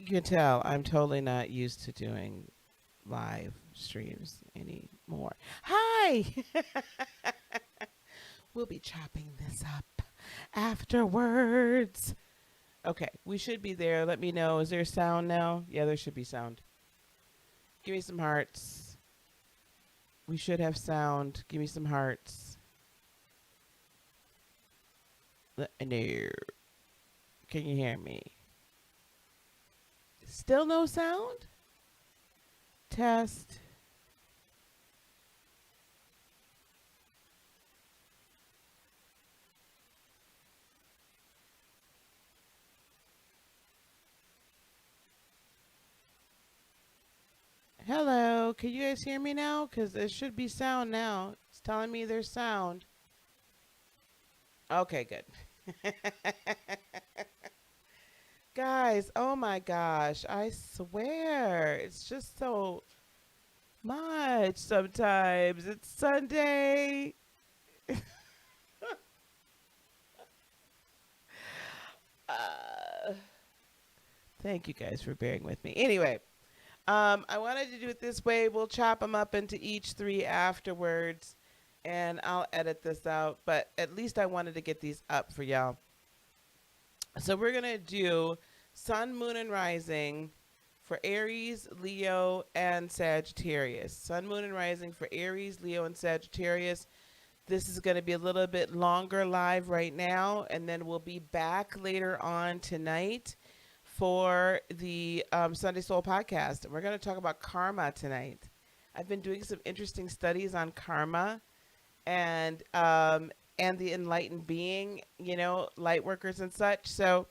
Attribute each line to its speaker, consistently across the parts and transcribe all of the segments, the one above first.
Speaker 1: You can tell I'm totally not used to doing live streams anymore. Hi! We'll be chopping this up afterwards. Okay, we should be there. Let me know. Is there sound now? Yeah, there should be sound. Give me some hearts. We should have sound. Give me some hearts. No. Can you hear me? Still no sound? Test. Hello, can you guys hear me now? Because there should be sound now. It's telling me there's sound. Okay, good. Guys, oh my gosh, I swear, it's just so much sometimes. It's Sunday. Uh, Thank you guys for bearing with me. Anyway, I wanted to do it this way. We'll chop them up into each three afterwards, and I'll edit this out. But at least I wanted to get these up for y'all. So we're going to do Sun, Moon, and Rising for Aries, Leo, and Sagittarius. Sun, Moon, and Rising for Aries, Leo, and Sagittarius. This is going to be a little bit longer live right now, and then we'll be back later on tonight for the Sunday Soul podcast. We're going to talk about karma tonight. I've been doing some interesting studies on karma and the enlightened being, you know, light workers and such. So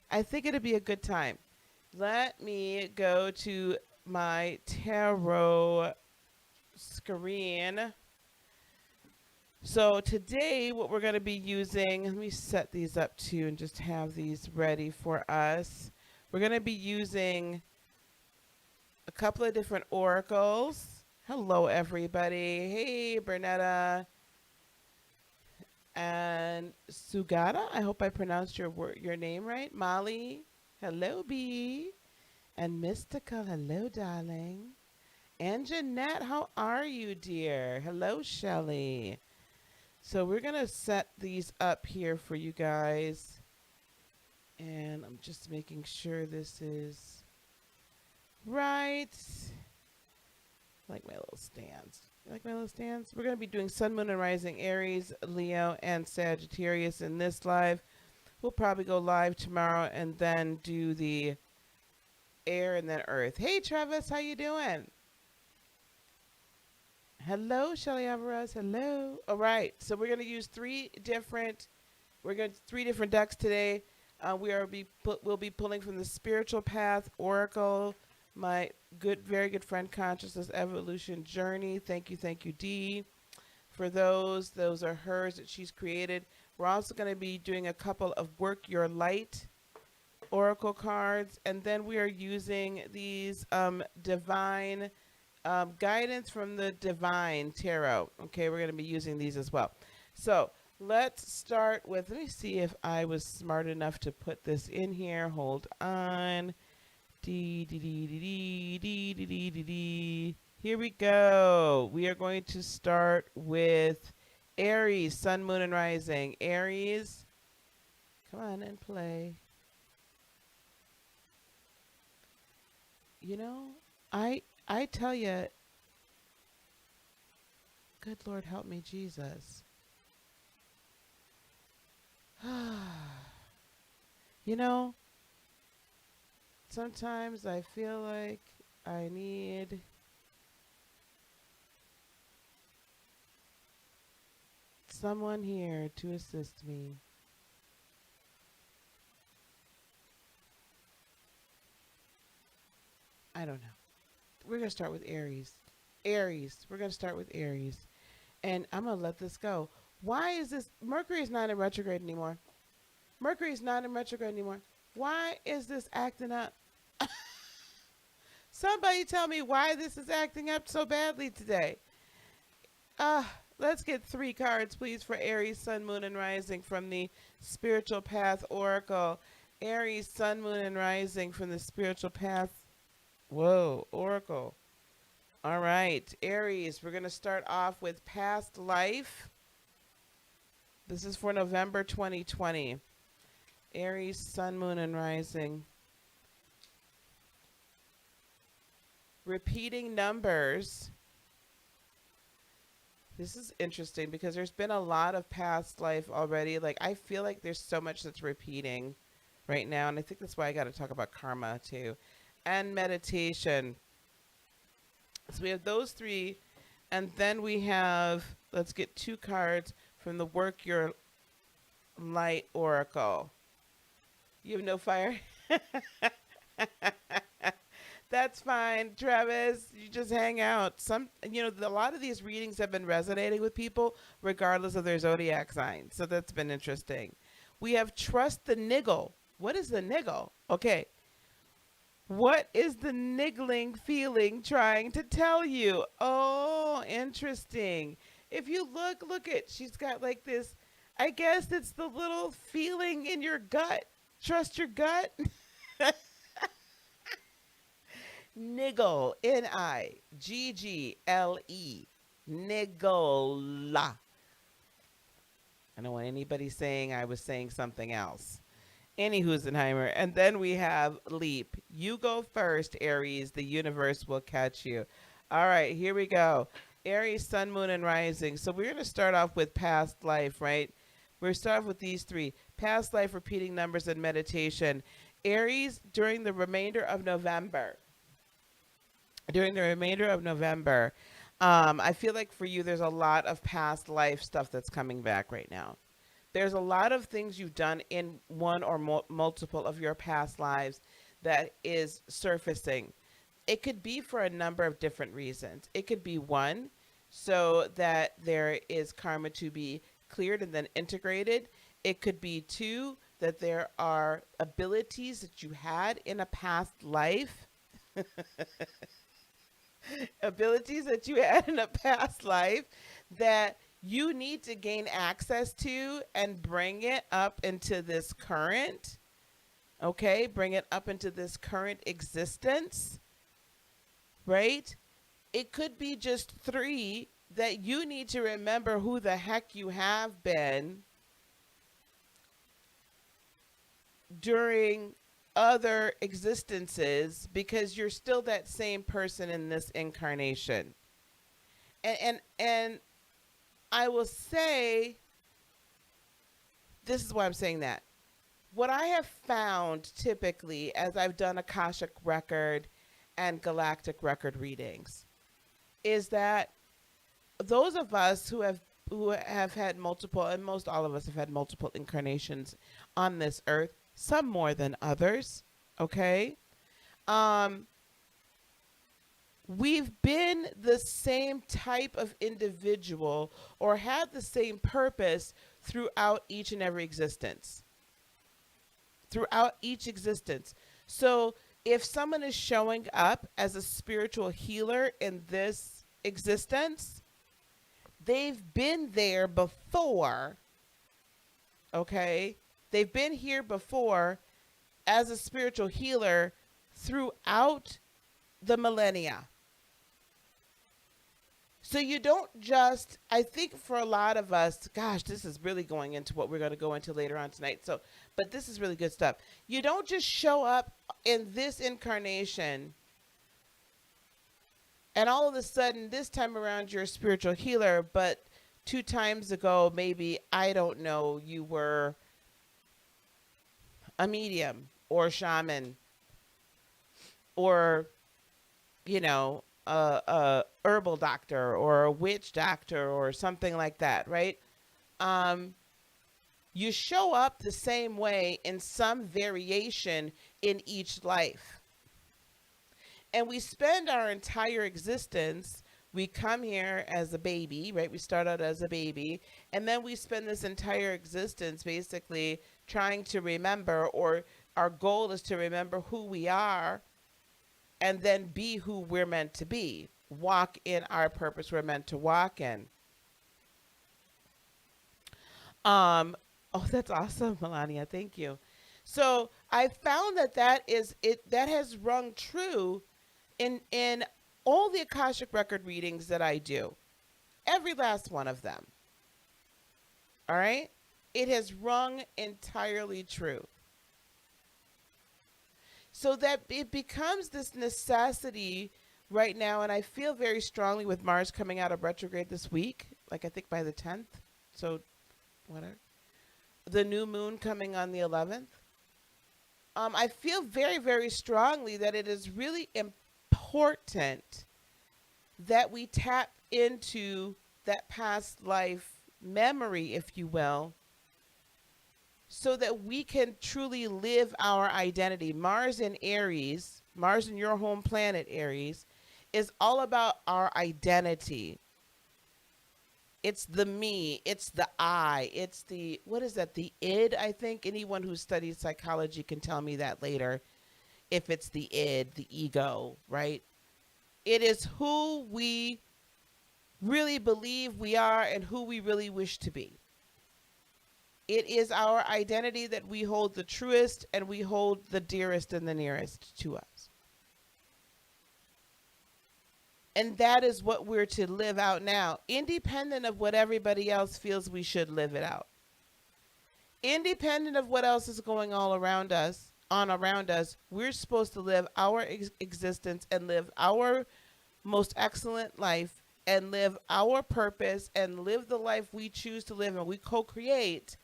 Speaker 1: I think it'll be a good time. Let me go to my tarot screen. So today what we're going to be using, let me set these up too and just have these ready for us. We're going to be using a couple of different oracles. Hello everybody. Hey Bernetta and Sugata. I hope I pronounced your name right. Molly. Hello B. And Mystical. Hello darling. And Jeanette, how are you dear? Hello Shelly. So we're going to set these up here for you guys. And I'm just making sure this is right. I like my little stands. You like my little stands? We're going to be doing Sun, Moon, and Rising, Aries, Leo, and Sagittarius in this live. We'll probably go live tomorrow and then do the air and then earth. Hey, Travis, how you doing? Hello, Shelly Alvarez. Hello. All right. So we're going to use three different decks today. We'll be pulling from the Spiritual Path Oracle, my very good friend Consciousness Evolution Journey. Thank you, Dee. For those are hers that she's created. We're also going to be doing a couple of Work Your Light Oracle cards, and then we are using these divine guidance from the Divine Tarot. Okay, we're going to be using these as well. So let's start with, let me see if I was smart enough to put this in here. Hold on. Here we go. We are going to start with Aries, Sun, Moon, and Rising. Aries, come on and play. You know, I tell you, good Lord, help me, Jesus. You know, sometimes I feel like I need someone here to assist me. I don't know. We're going to start with Aries. Aries. We're going to start with Aries. And I'm going to let this go. Why is this? Mercury is not in retrograde anymore. Mercury is not in retrograde anymore. Why is this acting up? Somebody tell me why this is acting up so badly today. Let's get 3 cards, please, for Aries, Sun, Moon, and Rising from the Spiritual Path Oracle. Aries, Sun, Moon, and Rising from the spiritual path. Whoa, Oracle. All right, Aries, we're going to start off with past life. This is for November 2020. Aries, Sun, Moon, and Rising. Repeating numbers. This is interesting because there's been a lot of past life already. Like, I feel like there's so much that's repeating right now. And I think that's why I got to talk about karma too. And meditation. So we have those three. And then we have, let's get 2 cards from the Work Your Light Oracle. You have no fire? That's fine, Travis. You just hang out. A lot of these readings have been resonating with people regardless of their zodiac sign. So that's been interesting. We have trust the niggle. What is the niggle? Okay. What is the niggling feeling trying to tell you? Oh, interesting. If you look at, she's got like this, I guess it's the little feeling in your gut. Trust your gut. Niggle, Niggle, niggle. I don't want anybody saying I was saying something else. Any Husenheimer. And then we have leap. You go first, Aries. The universe will catch you. All right, here we go. Aries, Sun, Moon, and Rising. So we're going to start off with past life, right? We're going to start off with these 3. Past life, repeating numbers, and meditation. Aries, during the remainder of November. I feel like for you, there's a lot of past life stuff that's coming back right now. There's a lot of things you've done in one or multiple of your past lives that is surfacing. It could be for a number of different reasons. It could be 1, so that there is karma to be cleared and then integrated. It could be 2, that there are abilities that you had in a past life. Abilities that you had in a past life that you need to gain access to and bring it up into this current, okay? Bring it up into this current existence, right? It could be just 3 that you need to remember who the heck you have been during other existences, because you're still that same person in this incarnation. And I will say, this is why I'm saying that. What I have found typically as I've done Akashic record and galactic record readings is that those of us who have had multiple, and most all of us have had multiple incarnations on this earth, some more than others, okay? We've been the same type of individual or had the same purpose throughout each and every existence. Throughout each existence. So if someone is showing up as a spiritual healer in this existence, they've been there before, okay? They've been here before as a spiritual healer throughout the millennia. So you don't just, I think for a lot of us, gosh, this is really going into what we're going to go into later on tonight. So, but this is really good stuff. You don't just show up in this incarnation and all of a sudden this time around you're a spiritual healer, but 2 times ago, maybe, I don't know, you were a medium or a shaman or, a herbal doctor or a witch doctor or something like that, right? You show up the same way in some variation in each life. And we spend our entire existence, we come here as a baby, right? We start out as a baby, and then we spend this entire existence basically trying to remember, or our goal is to remember who we are and then be who we're meant to be. Walk in our purpose we're meant to walk in. Oh, that's awesome, Melania. Thank you. So I found that has rung true in all the Akashic record readings that I do. Every last one of them. All right? It has rung entirely true. So that it becomes this necessity right now, and I feel very strongly with Mars coming out of retrograde this week, like I think by the 10th. So, whatever. The new moon coming on the 11th. I feel very, very strongly that it is really important that we tap into that past life memory, if you will, so that we can truly live our identity. Mars in Aries, Mars in your home planet, Aries, is all about our identity. It's the me, it's the I, it's the, what is that, the id, I think? Anyone who studies psychology can tell me that later, if it's the id, the ego, right? It is who we really believe we are and who we really wish to be. It is our identity that we hold the truest and we hold the dearest and the nearest to us. And that is what we're to live out now, independent of what everybody else feels we should live it out. Independent of what else is going all around us, we're supposed to live our existence and live our most excellent life and live our purpose and live the life we choose to live and we co-create.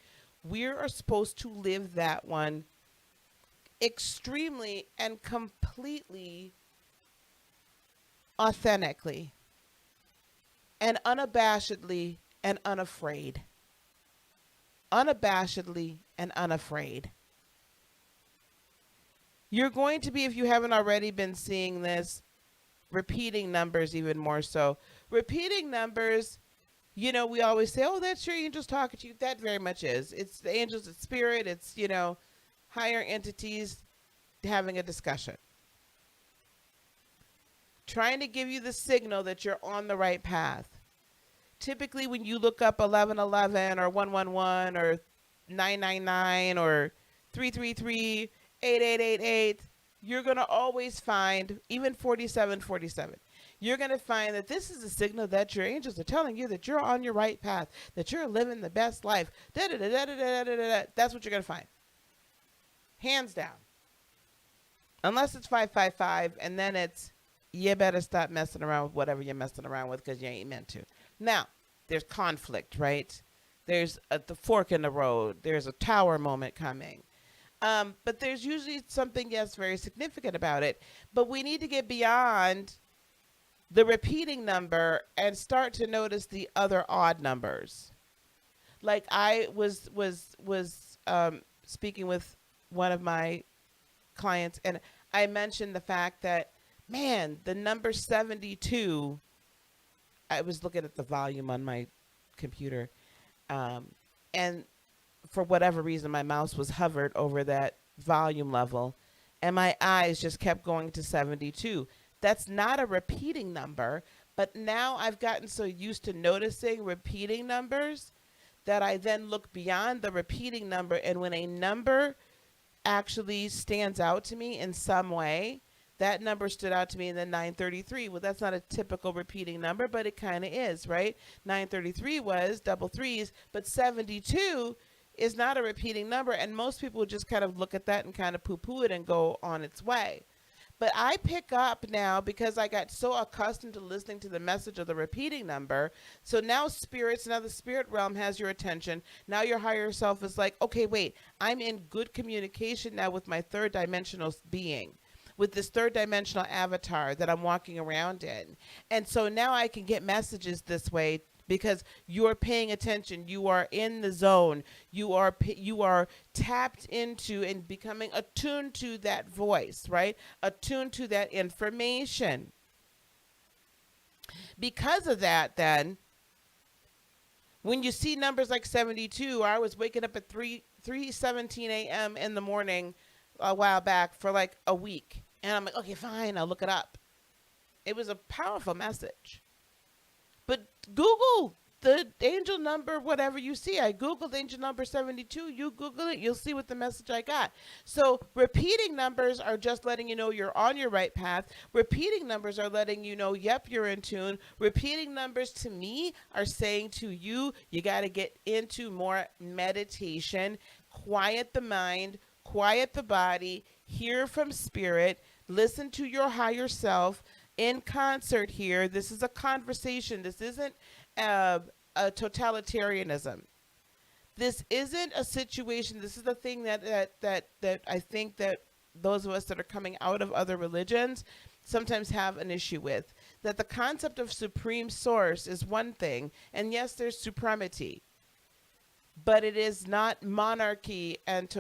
Speaker 1: We are supposed to live that one extremely and completely authentically and unabashedly and unafraid. Unabashedly and unafraid. You're going to be, if you haven't already been seeing this, repeating numbers even more so. Repeating numbers, you know, we always say, oh, that's your angels talking to you. That very much is. It's the angels, it's spirit, it's, you know, higher entities having a discussion. Trying to give you the signal that you're on the right path. Typically, when you look up 1111 or 111 or 999 or 333, 8888, you're going to always find, even 4747, you're going to find that this is a signal that your angels are telling you that you're on your right path, that you're living the best life. That's what you're going to find. Hands down. Unless it's 555, and then it's, you better stop messing around with whatever you're messing around with because you ain't meant to. Now, there's conflict, right? There's the fork in the road. There's a tower moment coming. But there's usually something, yes, very significant about it. But we need to get beyond the repeating number and start to notice the other odd numbers. Like I was speaking with one of my clients, and I mentioned the fact that, man, the number 72, I was looking at the volume on my computer, and for whatever reason, my mouse was hovered over that volume level, and my eyes just kept going to 72. That's not a repeating number, but now I've gotten so used to noticing repeating numbers that I then look beyond the repeating number, and when a number actually stands out to me in some way, that number stood out to me in the 933. Well, that's not a typical repeating number, but it kind of is, right? 933 was double threes, but 72 is not a repeating number, and most people would just kind of look at that and kind of poo-poo it and go on its way. But I pick up now because I got so accustomed to listening to the message of the repeating number. So now now the spirit realm has your attention. Now your higher self is like, okay, wait, I'm in good communication now with my third dimensional being, with this third dimensional avatar that I'm walking around in. And so now I can get messages this way because you're paying attention. You are in the zone. You are tapped into and becoming attuned to that voice, right? Attuned to that information. Because of that, then, when you see numbers like 72, I was waking up at 3:17 a.m. in the morning a while back for like a week. And I'm like, okay, fine, I'll look it up. It was a powerful message. But Google the angel number, whatever you see. I Googled angel number 72. You Google it, you'll see what the message I got. So repeating numbers are just letting you know you're on your right path. Repeating numbers are letting you know, yep, you're in tune. Repeating numbers to me are saying to you, you got to get into more meditation, quiet the mind, quiet the body, hear from spirit, listen to your higher self in concert here. This is a conversation. This isn't a totalitarianism. This isn't a situation. This is the thing that I think that those of us that are coming out of other religions sometimes have an issue with. That the concept of supreme source is one thing, and yes, there's supremacy, but it is not monarchy and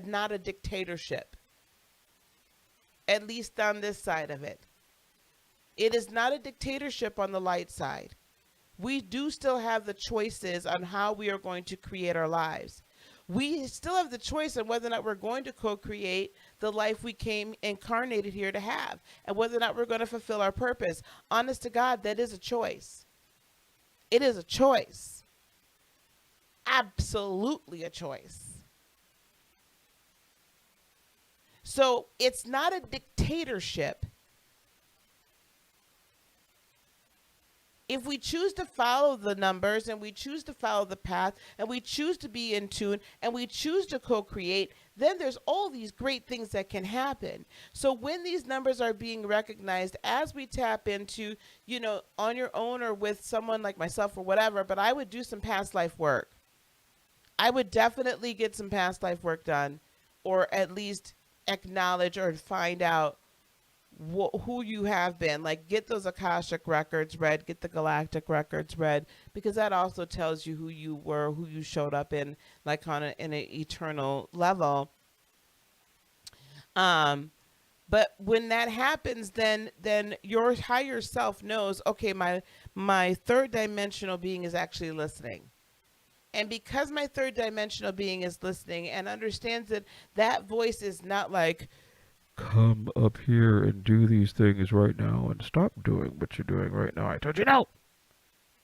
Speaker 1: not a dictatorship. At least on this side of it. It is not a dictatorship on the light side. We do still have the choices on how we are going to create our lives. We still have the choice on whether or not we're going to co-create the life we came incarnated here to have, and whether or not we're going to fulfill our purpose. Honest to God, that is a choice. It is a choice. Absolutely a choice. So it's not a dictatorship. If we choose to follow the numbers and we choose to follow the path and we choose to be in tune and we choose to co-create, then there's all these great things that can happen. So when these numbers are being recognized, as we tap into, on your own or with someone like myself or whatever, but I would do some past life work. I would definitely get some past life work done, or at least acknowledge or find out who you have been. Like, get those Akashic records read, get the galactic records read, because that also tells you who you were, who you showed up in, like in an eternal level. But when that happens, then your higher self knows, okay, my third dimensional being is actually listening. And because my third dimensional being is listening and understands that that voice is not like, come up here and do these things right now and stop doing what you're doing right now. I told you no.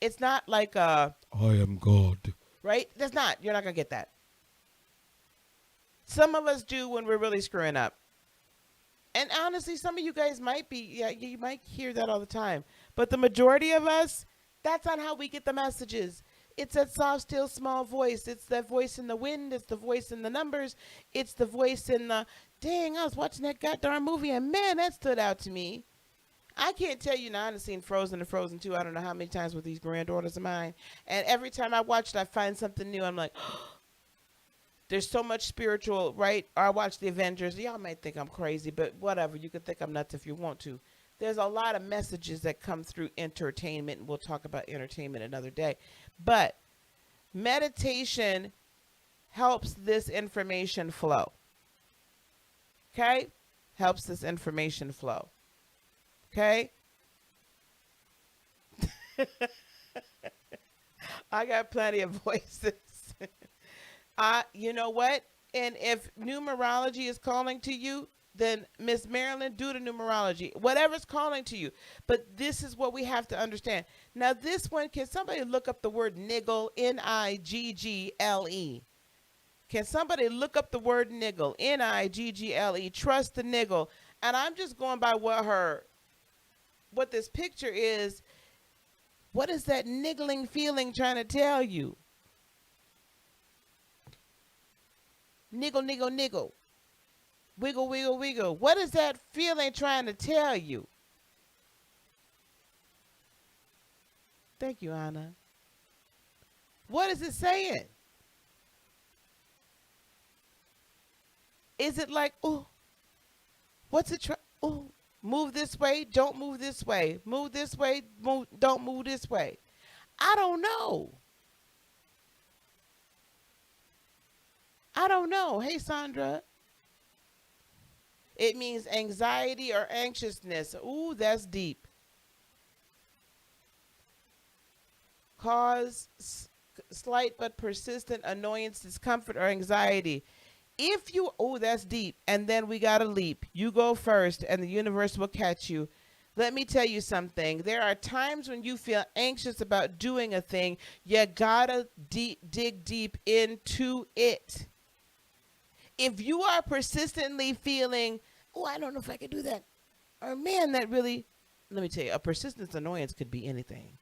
Speaker 1: It's not like I am God. Right? That's not. You're not going to get that. Some of us do when we're really screwing up. And honestly, some of you guys might be, you might hear that all the time. But the majority of us, that's not how we get the messages. It's that soft, still, small voice. It's that voice in the wind. It's the voice in the numbers. It's the voice in the, dang, I was watching that goddamn movie and man, that stood out to me. I can't tell you now, I've seen Frozen and Frozen 2. I don't know how many times with these granddaughters of mine. And every time I watch it, I find something new. I'm like, there's so much spiritual, right? Or I watch the Avengers. Y'all might think I'm crazy, but whatever. You could think I'm nuts if you want to. There's a lot of messages that come through entertainment, and we'll talk about entertainment another day. But meditation helps this information flow. Okay? Helps this information flow. Okay? I got plenty of voices. You know what? And if numerology is calling to you, then Miss Marilyn, do the numerology. Whatever's calling to you. But this is what we have to understand. Now this one, can somebody look up the word niggle? Niggle. Can somebody look up the word niggle? Niggle. Trust the niggle. And I'm just going by what this picture is. What is that niggling feeling trying to tell you? Niggle, niggle, niggle. Wiggle, wiggle, wiggle. What is that feeling trying to tell you? Thank you, Anna. What is it saying? Is it like, oh, what's it oh, move this way, don't move this way. Move this way, don't move this way. I don't know. I don't know. Hey, Sandra. It means anxiety or anxiousness. Ooh, that's deep. Cause slight but persistent annoyance, discomfort, or anxiety. That's deep. And then we got to leap. You go first, and the universe will catch you. Let me tell you something. There are times when you feel anxious about doing a thing. You gotta dig deep into it. If you are persistently feeling, oh, I don't know if I can do that, or man, that really, let me tell you, a persistent annoyance could be anything.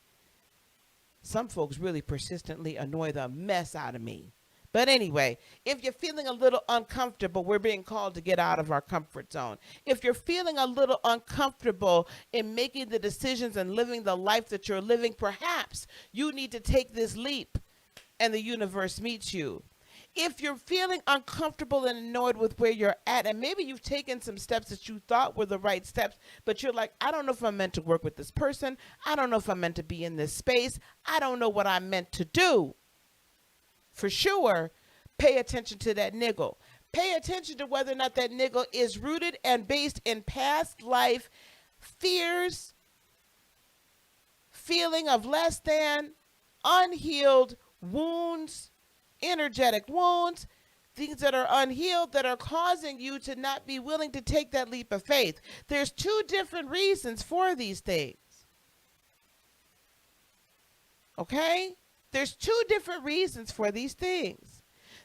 Speaker 1: Some folks really persistently annoy the mess out of me. But anyway, if you're feeling a little uncomfortable, we're being called to get out of our comfort zone. If you're feeling a little uncomfortable in making the decisions and living the life that you're living, perhaps you need to take this leap and the universe meets you. If you're feeling uncomfortable and annoyed with where you're at, and maybe you've taken some steps that you thought were the right steps, but you're like, I don't know if I'm meant to work with this person. I don't know if I'm meant to be in this space. I don't know what I'm meant to do. For sure, pay attention to that niggle. Pay attention to whether or not that niggle is rooted and based in past life fears, feeling of less than, unhealed wounds, energetic wounds, things that are unhealed that are causing you to not be willing to take that leap of faith. There's two different reasons for these things. Okay? There's two different reasons for these things.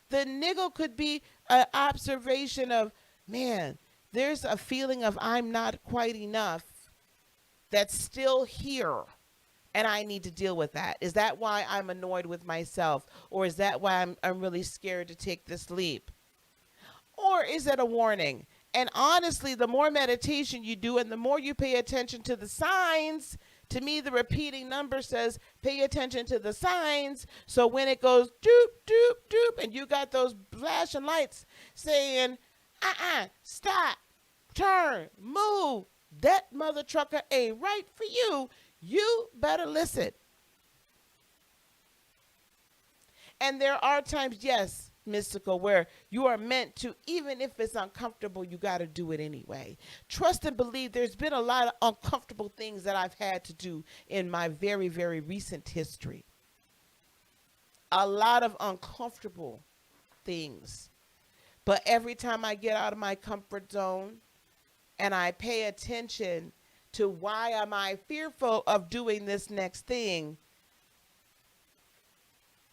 Speaker 1: The niggle could be an observation of, man, there's a feeling of I'm not quite enough that's still here. And I need to deal with that. Is that why I'm annoyed with myself? Or is that why I'm really scared to take this leap? Or is it a warning? And honestly, the more meditation you do and the more you pay attention to the signs, to me, the repeating number says, pay attention to the signs. So when it goes doop, doop, doop, and you got those flashing lights saying, stop, turn, move, that mother trucker ain't right for you, you better listen. And there are times, yes, mystical, where you are meant to, even if it's uncomfortable, you got to do it anyway. Trust and believe. There's been a lot of uncomfortable things that I've had to do in my very, very recent history. A lot of uncomfortable things. But every time I get out of my comfort zone and I pay attention to why am I fearful of doing this next thing,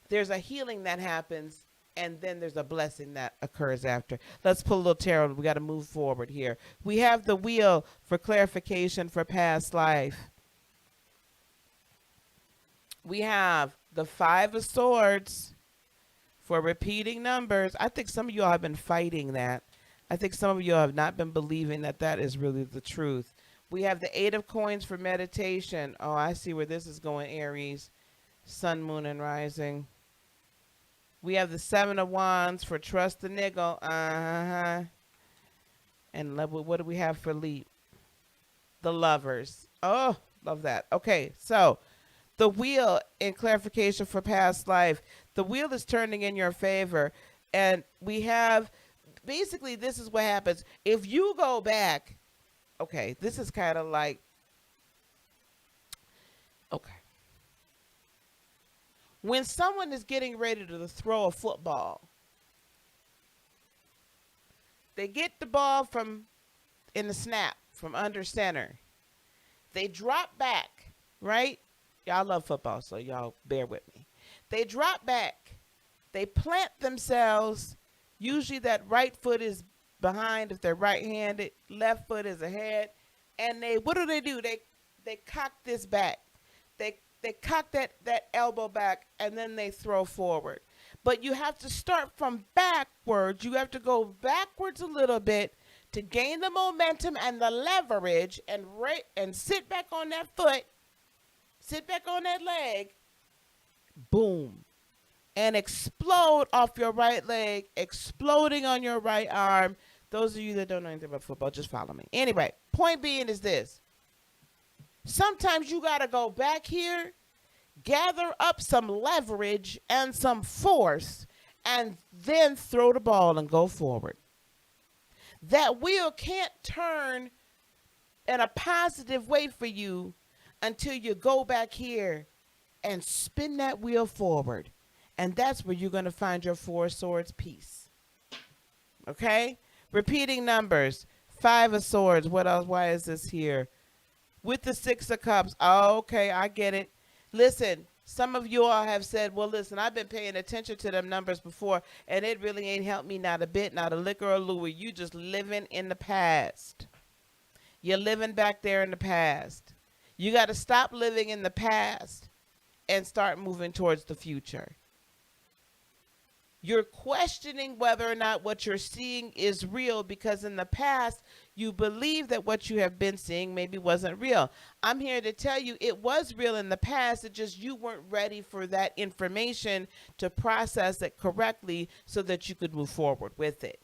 Speaker 1: there's a healing that happens, and then there's a blessing that occurs after. Let's pull a little tarot. We got to move forward here. We have the wheel for clarification for past life. We have the 5 of Swords for repeating numbers. I think some of you all have been fighting that. I think some of you have not been believing that that is really the truth. We have the 8 of Coins for meditation. Oh, I see where this is going, Aries. Sun, Moon, and Rising. We have the 7 of Wands for trust the niggle. And what do we have for leap? The Lovers. Oh, love that. Okay, so the wheel in clarification for past life. The wheel is turning in your favor. And we have, basically, this is what happens. If you go back, okay, this is kind of like, okay. When someone is getting ready to throw a football, they get the ball from in the snap from under center. They drop back, right? Y'all love football, so y'all bear with me. They drop back. They plant themselves. Usually that right foot is behind if they're right-handed, left foot is ahead, and what do? They cock this back. They cock that elbow back, and then they throw forward. But you have to start from backwards. You have to go backwards a little bit to gain the momentum and the leverage, and sit back on that foot, sit back on that leg, boom, and explode off your right leg, exploding on your right arm. Those of you that don't know anything about football, just follow me. Anyway, point being is this. Sometimes you got to go back here, gather up some leverage and some force, and then throw the ball and go forward. That wheel can't turn in a positive way for you until you go back here and spin that wheel forward. And that's where you're going to find your 4 Swords piece. Okay? Repeating numbers. 5 of Swords. What else? Why is this here? with the Six of Cups. Oh, okay, I get it. Listen, some of you all have said, well, listen, I've been paying attention to them numbers before, and it really ain't helped me not a bit, not a lick or a Louis. You just living in the past. You're living back there in the past. You got to stop living in the past and start moving towards the future. You're questioning whether or not what you're seeing is real because in the past you believe that what you have been seeing maybe wasn't real. I'm here to tell you it was real in the past. It just you weren't ready for that information to process it correctly so that you could move forward with it.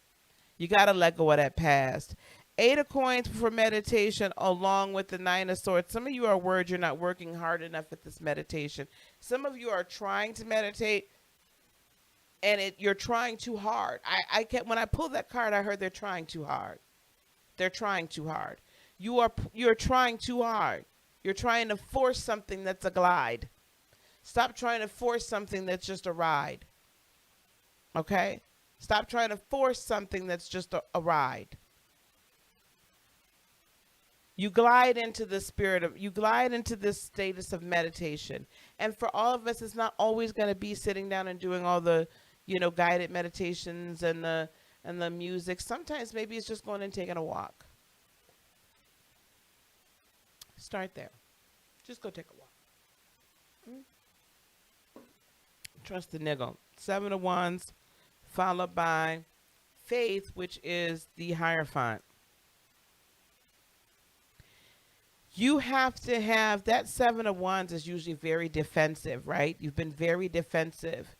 Speaker 1: You got to let go of that past. Eight of Coins for meditation along with the Nine of Swords. Some of you are worried you're not working hard enough at this meditation. Some of you are trying to meditate and you're trying too hard. When I pulled that card, I heard they're trying too hard. They're trying too hard. You're trying too hard. You're trying to force something that's a glide. Stop trying to force something that's just a ride. Okay? Stop trying to force something that's just a ride. You glide into the you glide into this status of meditation. And for all of us, it's not always going to be sitting down and doing all the, guided meditations and the music. Sometimes maybe it's just going and taking a walk. Start there. Just go take a walk. Trust the niggle. Seven of Wands, followed by Faith, which is the Hierophant. You have to have that Seven of Wands is usually very defensive, right? You've been very defensive.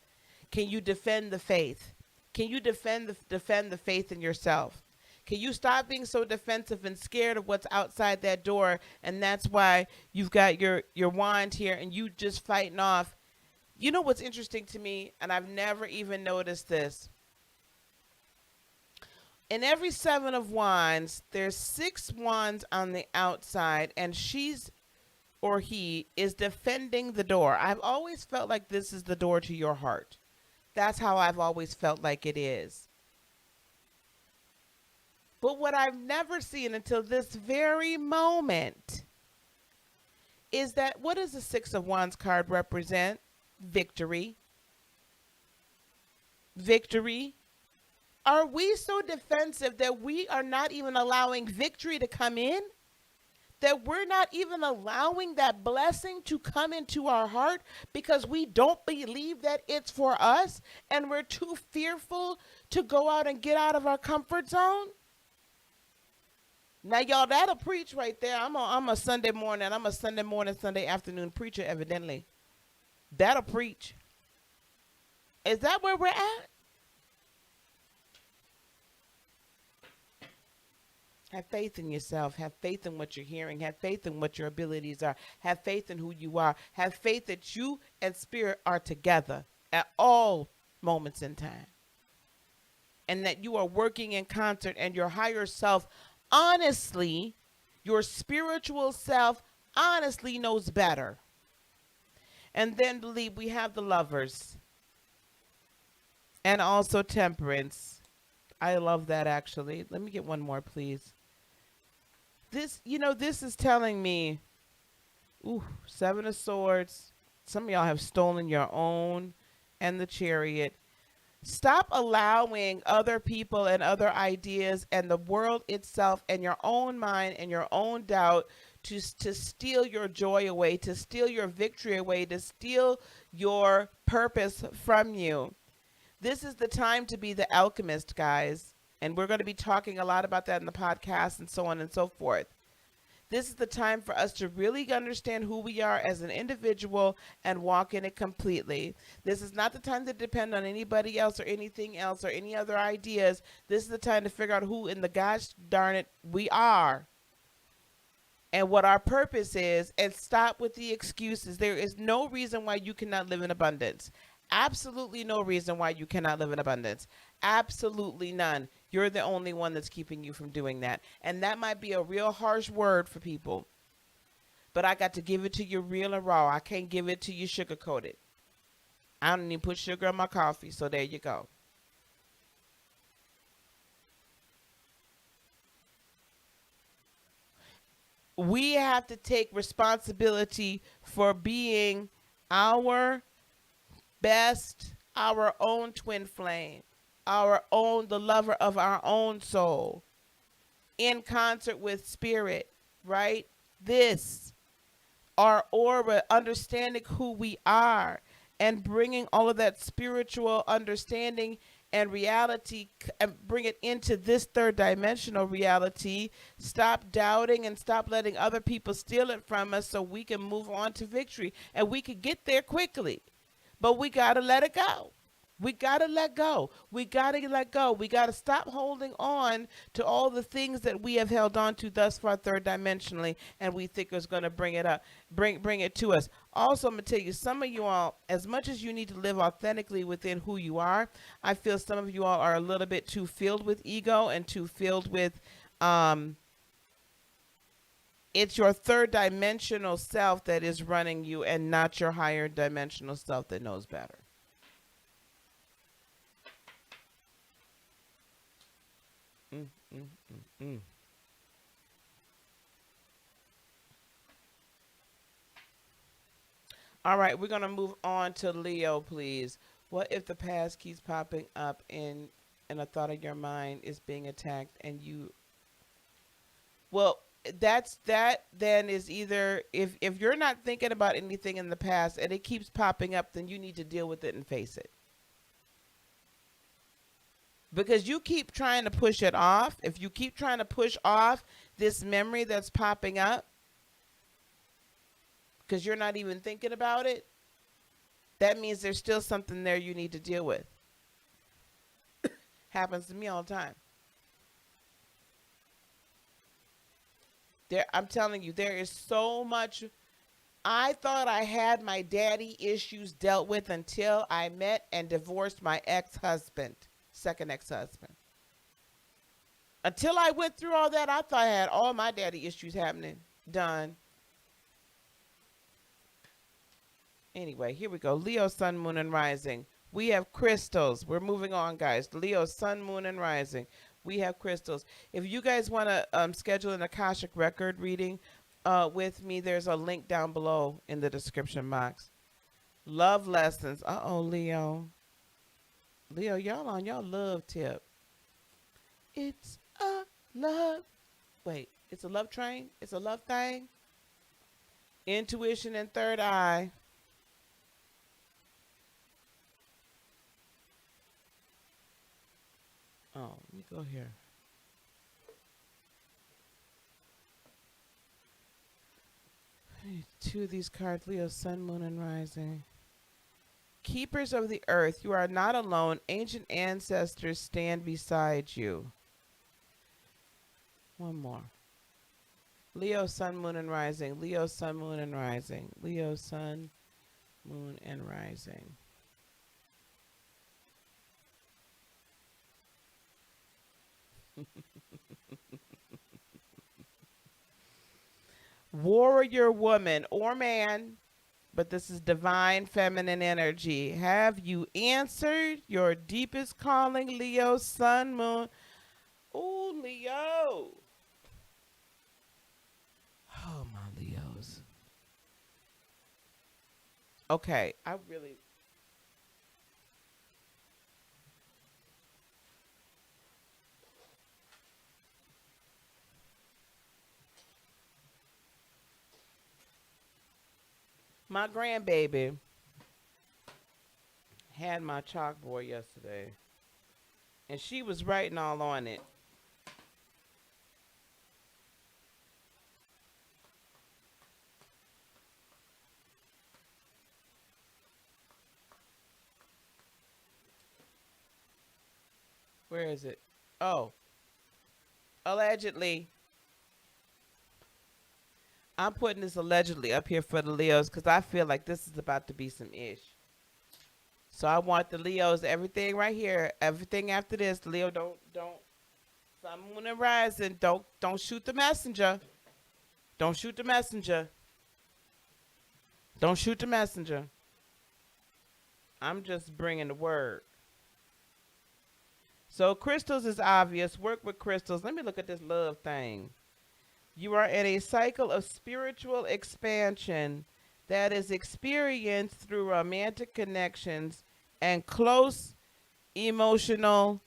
Speaker 1: Can you defend the faith? Can you defend the faith in yourself? Can you stop being so defensive and scared of what's outside that door? And that's why you've got your wand here and you just fighting off. You know what's interesting to me, and I've never even noticed this. In every Seven of Wands, there's 6 wands on the outside, and she's or he is defending the door. I've always felt like this is the door to your heart. That's how I've always felt like it is. But what I've never seen until this very moment is that, what does the Six of Wands card represent? Victory. Victory. Are we so defensive that we are not even allowing victory to come in? That we're not even allowing that blessing to come into our heart because we don't believe that it's for us and we're too fearful to go out and get out of our comfort zone? Now, y'all, that'll preach right there. I'm a Sunday morning, Sunday afternoon preacher, evidently. That'll preach. Is that where we're at? Have faith in yourself. Have faith in what you're hearing. Have faith in what your abilities are. Have faith in who you are. Have faith that you and spirit are together at all moments in time. And that you are working in concert and your higher self, honestly, your spiritual self honestly knows better. And then believe we have the Lovers. And also Temperance. I love that, actually. Let me get one more, please. This is telling me, Seven of Swords. Some of y'all have stolen your own, and the Chariot. Stop allowing other people and other ideas and the world itself and your own mind and your own doubt to steal your joy away, to steal your victory away, to steal your purpose from you. This is the time to be the alchemist, guys. And we're going to be talking a lot about that in the podcast and so on and so forth. This is the time for us to really understand who we are as an individual and walk in it completely. This is not the time to depend on anybody else or anything else or any other ideas. This is the time to figure out who in the gosh darn it we are and what our purpose is, and stop with the excuses. There is no reason why you cannot live in abundance. Absolutely no reason why you cannot live in abundance. Absolutely none. You're the only one that's keeping you from doing that. And that might be a real harsh word for people. But I got to give it to you real and raw. I can't give it to you sugar-coated. I don't even put sugar in my coffee, so there you go. we have to take responsibility for being our best, our own twin flame, our own, the lover of our own soul, in concert with spirit, right? This, our aura, understanding who we are, and bringing all of that spiritual understanding and reality and bring it into this third dimensional reality. Stop doubting and stop letting other people steal it from us so we can move on to victory. And we can get there quickly, but we got to let it go. We got to let go. We got to let go. We got to stop holding on to all the things that we have held on to thus far third dimensionally and we think is going to bring it up, bring it to us. Also, I'm going to tell you, some of you all, as much as you need to live authentically within who you are, I feel some of you all are a little bit too filled with ego and too filled with it's your third dimensional self that is running you and not your higher dimensional self that knows better. Mm, mm, mm, mm. All right, we're going to move on to Leo, please. What if the past keeps popping up in a thought of your mind is being attacked and you, well, that then is either, if you're not thinking about anything in the past and it keeps popping up, then you need to deal with it and face it. Because you keep trying to push it off, if you keep trying to push off this memory that's popping up because you're not even thinking about it, that means there's still something there you need to deal with. Happens to me all the time. I'm telling you, there is so much. I thought I had my daddy issues dealt with until I met and divorced my ex-husband, second ex-husband. Until I went through all that, I thought I had all my daddy issues happening, done. Anyway, here we go. Leo, Sun, Moon, and Rising. We have crystals. We're moving on, guys. Leo, Sun, Moon, and Rising. We have crystals. If you guys want to schedule an Akashic record reading with me, there's a link down below in the description box. Love lessons. Uh-oh, Leo. Leo, y'all on y'all love tip. It's a love. Wait, it's a love train? It's a love thing? Intuition and third eye. Oh, let me go here. Two of these cards, Leo, Sun, Moon, and Rising. Keepers of the earth, you are not alone. Ancient ancestors stand beside you. One more. Leo, Sun, Moon, and Rising. Leo, Sun, Moon, and Rising. Leo, Sun, Moon, and Rising. Warrior woman or man, but this is divine feminine energy. Have you answered your deepest calling, Leo, Sun, Moon? Ooh, Leo. Oh, my Leos. Okay, I really... My grandbaby had my chalkboard yesterday, and she was writing all on it. Where is it? Oh, allegedly. I'm putting this allegedly up here for the Leos because I feel like this is about to be some ish. So I want the Leos, everything right here, everything after this. Leo, don't, Sun, Moon, and Rising. Don't shoot the messenger. Don't shoot the messenger. Don't shoot the messenger. I'm just bringing the word. So crystals is obvious. Work with crystals. Let me look at this love thing. You are in a cycle of spiritual expansion that is experienced through romantic connections and close emotional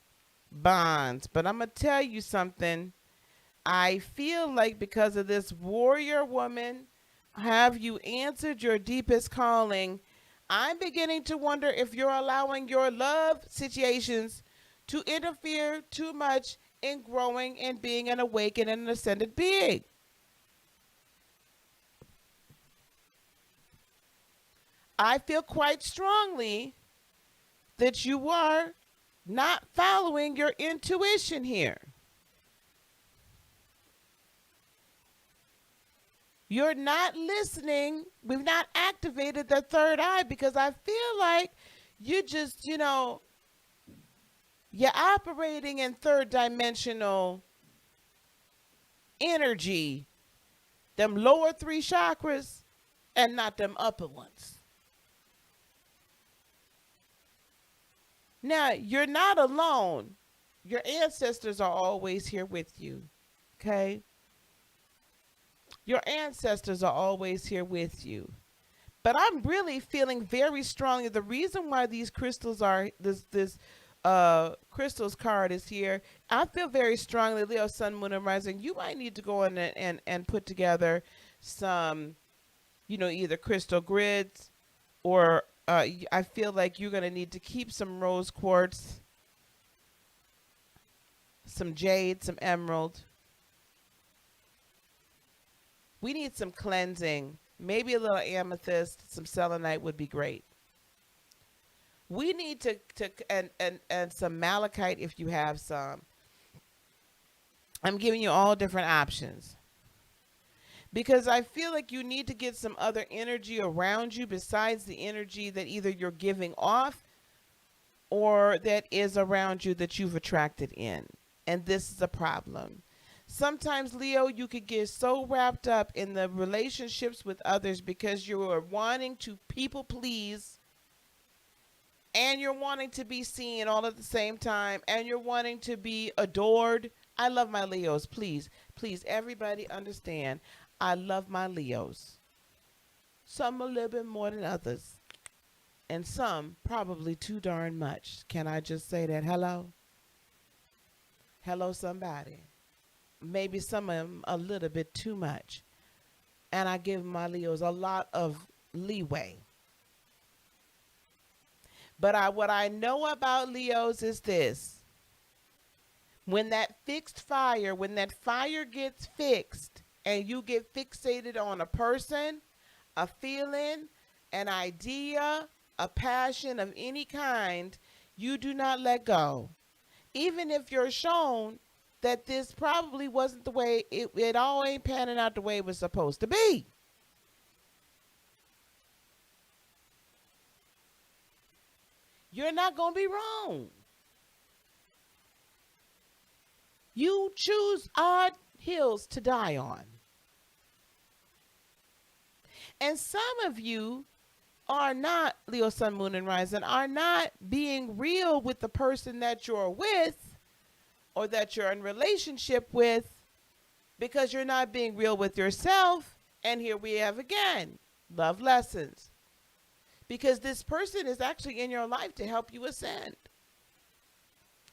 Speaker 1: bonds. But I'm going to tell you something. I feel like because of this warrior woman, have you answered your deepest calling? I'm beginning to wonder if you're allowing your love situations to interfere too much in growing and being an awakened and an ascended being. I feel quite strongly that you are not following your intuition here. You're not listening. We've not activated the third eye because I feel like you just, you're operating in third dimensional energy, them lower three chakras and not them upper ones. Now, you're not alone. Your ancestors are always here with you. Okay? Your ancestors are always here with you. But I'm really feeling very strongly the reason why these crystals are this crystals card is here. I feel very strongly, Leo, Sun, Moon, and Rising. You might need to go in and put together some, either crystal grids or I feel like you're going to need to keep some rose quartz, some jade, some emerald. We need some cleansing. Maybe a little amethyst, some selenite would be great. We need to and some malachite if you have some. I'm giving you all different options. Because I feel like you need to get some other energy around you besides the energy that either you're giving off or that is around you that you've attracted in. And this is a problem. Sometimes, Leo, you could get so wrapped up in the relationships with others because you are wanting to people please and you're wanting to be seen all at the same time and you're wanting to be adored. I love my Leos. Please, everybody understand. I love my Leos. Some a little bit more than others. And some probably too darn much. Can I just say that? Hello? Hello, somebody. Maybe some of them a little bit too much. And I give my Leos a lot of leeway. But what I know about Leos is this. When that when that fire gets fixed and you get fixated on a person, a feeling, an idea, a passion of any kind, you do not let go. Even if you're shown that this probably wasn't the way, it all ain't panning out the way it was supposed to be. You're not going to be wrong. You choose odd hills to die on. And some of you are not, Leo, Sun, Moon, and Rising, are not being real with the person that you're with or that you're in relationship with because you're not being real with yourself. And here we have again, love lessons. Because this person is actually in your life to help you ascend.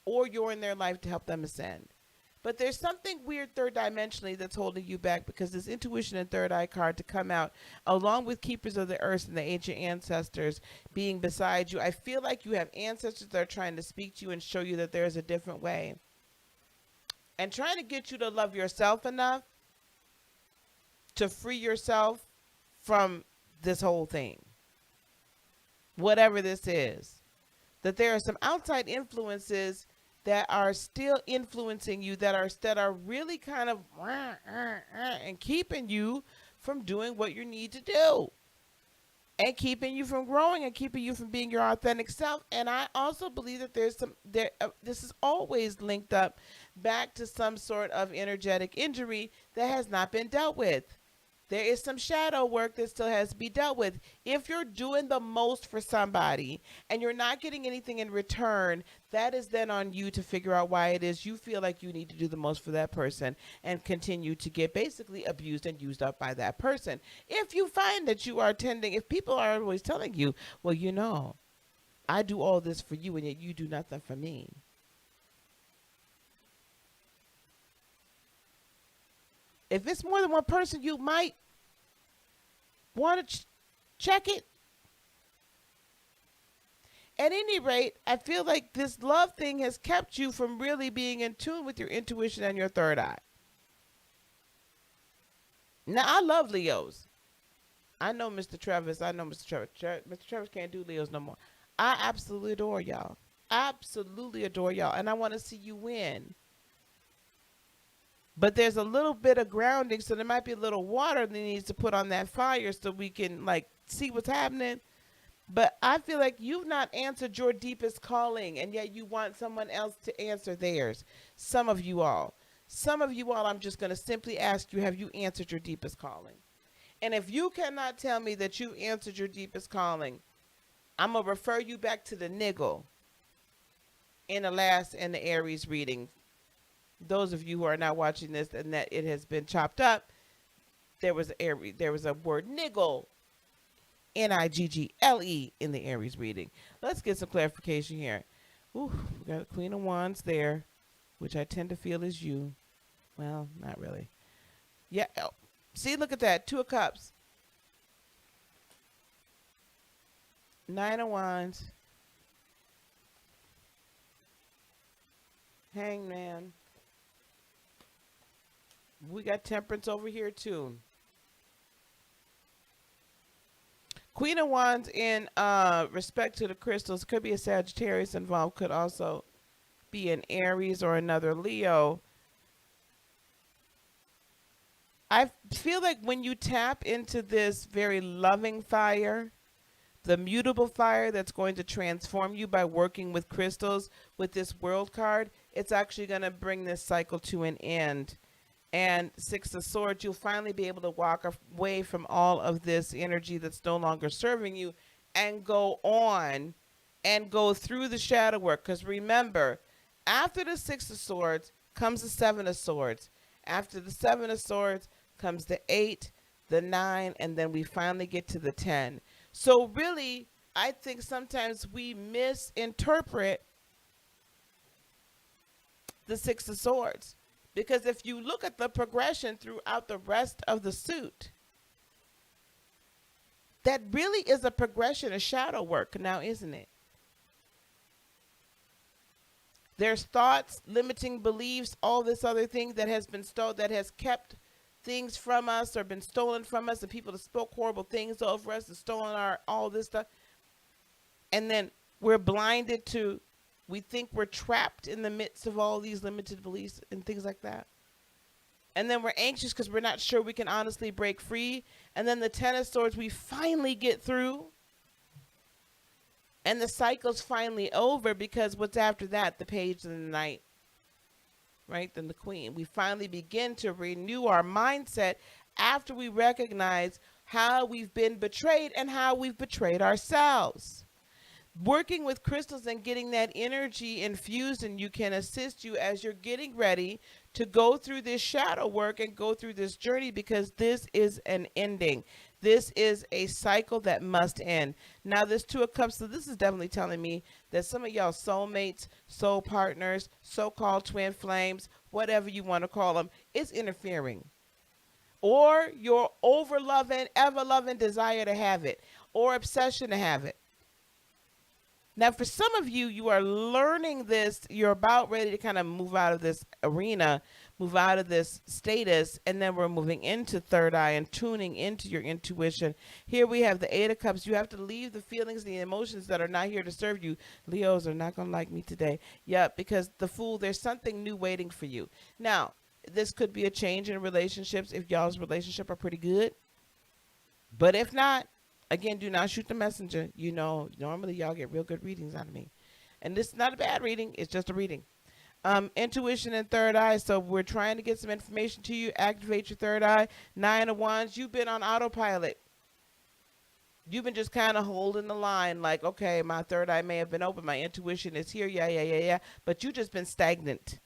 Speaker 1: Or you're in their life to help them ascend. But there's something weird third dimensionally that's holding you back because this intuition and third eye card to come out along with keepers of the earth and the ancient ancestors being beside you. I feel like you have ancestors that are trying to speak to you and show you that there is a different way. And trying to get you to love yourself enough to free yourself from this whole thing. Whatever this is. That there are some outside influences that are still influencing you that are really kind of and keeping you from doing what you need to do and keeping you from growing and keeping you from being your authentic self. And I also believe that this is always linked up back to some sort of energetic injury that has not been dealt with. There is some shadow work that still has to be dealt with. If you're doing the most for somebody and you're not getting anything in return, that is then on you to figure out why it is you feel like you need to do the most for that person and continue to get basically abused and used up by that person. If you find that you are tending, if people are always telling you, well, you know, I do all this for you and yet you do nothing for me. If it's more than one person, you might want to check it. At any rate, I feel like this love thing has kept you from really being in tune with your intuition and your third eye. Now, I love Leos. I know Mr. Travis. I know Mr. Travis. Mr. Travis can't do Leos no more. I absolutely adore y'all. Absolutely adore y'all. And I want to see you win. But there's a little bit of grounding, so there might be a little water that needs to put on that fire so we can, like, see what's happening. But I feel like you've not answered your deepest calling, and yet you want someone else to answer theirs. Some of you all. Some of you all, I'm just going to simply ask you, have you answered your deepest calling? And if you cannot tell me that you answered your deepest calling, I'm going to refer you back to the niggle in the Aries reading. Those of you who are not watching this and that it has been chopped up, there was a word niggle, Niggle, in the Aries reading. Let's get some clarification here. Ooh, we got the Queen of Wands there, which I tend to feel is you. Well, not really. Yeah. Oh, see, look at that. Two of Cups. Nine of Wands. Hangman. We got Temperance over here too. Queen of Wands in respect to the crystals. Could be a Sagittarius involved. Could also be an Aries or another Leo. I feel like when you tap into this very loving fire, the mutable fire that's going to transform you by working with crystals with this World card, it's actually going to bring this cycle to an end. And Six of Swords, you'll finally be able to walk away from all of this energy that's no longer serving you and go on and go through the shadow work. Because remember, after the Six of Swords comes the Seven of Swords. After the Seven of Swords comes the 8, the 9, and then we finally get to the 10. So really, I think sometimes we misinterpret the Six of Swords. Because if you look at the progression throughout the rest of the suit, that really is a progression of shadow work now, isn't it? There's thoughts, limiting beliefs, all this other thing that has been stolen, that has kept things from us or been stolen from us, and people that spoke horrible things over us and stolen all this stuff. And then we're blinded to, we think we're trapped in the midst of all these limited beliefs and things like that. And then we're anxious because we're not sure we can honestly break free. And then the Ten of Swords, we finally get through. And the cycle's finally over because what's after that? The Page of the Knight. Right? Then the Queen. We finally begin to renew our mindset after we recognize how we've been betrayed and how we've betrayed ourselves. Working with crystals and getting that energy infused in you can assist you as you're getting ready to go through this shadow work and go through this journey, because this is an ending. This is a cycle that must end. Now, this Two of Cups, so this is definitely telling me that some of y'all soulmates, soul partners, so-called twin flames, whatever you want to call them, is interfering. Or your over-loving, ever-loving desire to have it, or obsession to have it. Now, for some of you, you are learning this. You're about ready to kind of move out of this arena, move out of this status, and then we're moving into third eye and tuning into your intuition. Here we have the Eight of Cups. You have to leave the feelings and the emotions that are not here to serve you. Leos are not going to like me today. Yeah, because the Fool, there's something new waiting for you. Now, this could be a change in relationships if y'all's relationship are pretty good. But if not, again, do not shoot the messenger. Normally y'all get real good readings out of me. And this is not a bad reading. It's just a reading. Intuition and third eye. So we're trying to get some information to you. Activate your third eye. Nine of Wands. You've been on autopilot. You've been just kind of holding the line like, okay, my third eye may have been open. My intuition is here. Yeah. But you just been stagnant.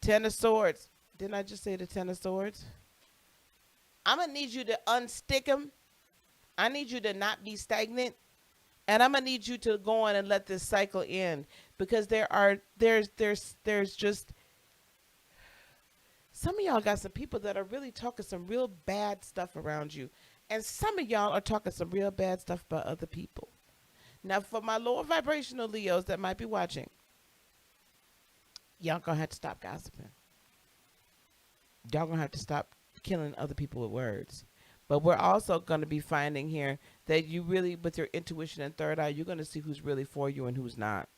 Speaker 1: Ten of Swords. Didn't I just say the Ten of Swords? I'm going to need you to unstick them. I need you to not be stagnant. And I'm going to need you to go on and let this cycle end. Because there's just, some of y'all got some people that are really talking some real bad stuff around you. And some of y'all are talking some real bad stuff about other people. Now, for my lower vibrational Leos that might be watching, y'all gonna have to stop gossiping. Y'all gonna have to stop killing other people with words. But we're also gonna be finding here that you really, with your intuition and third eye, you're gonna see who's really for you and who's not.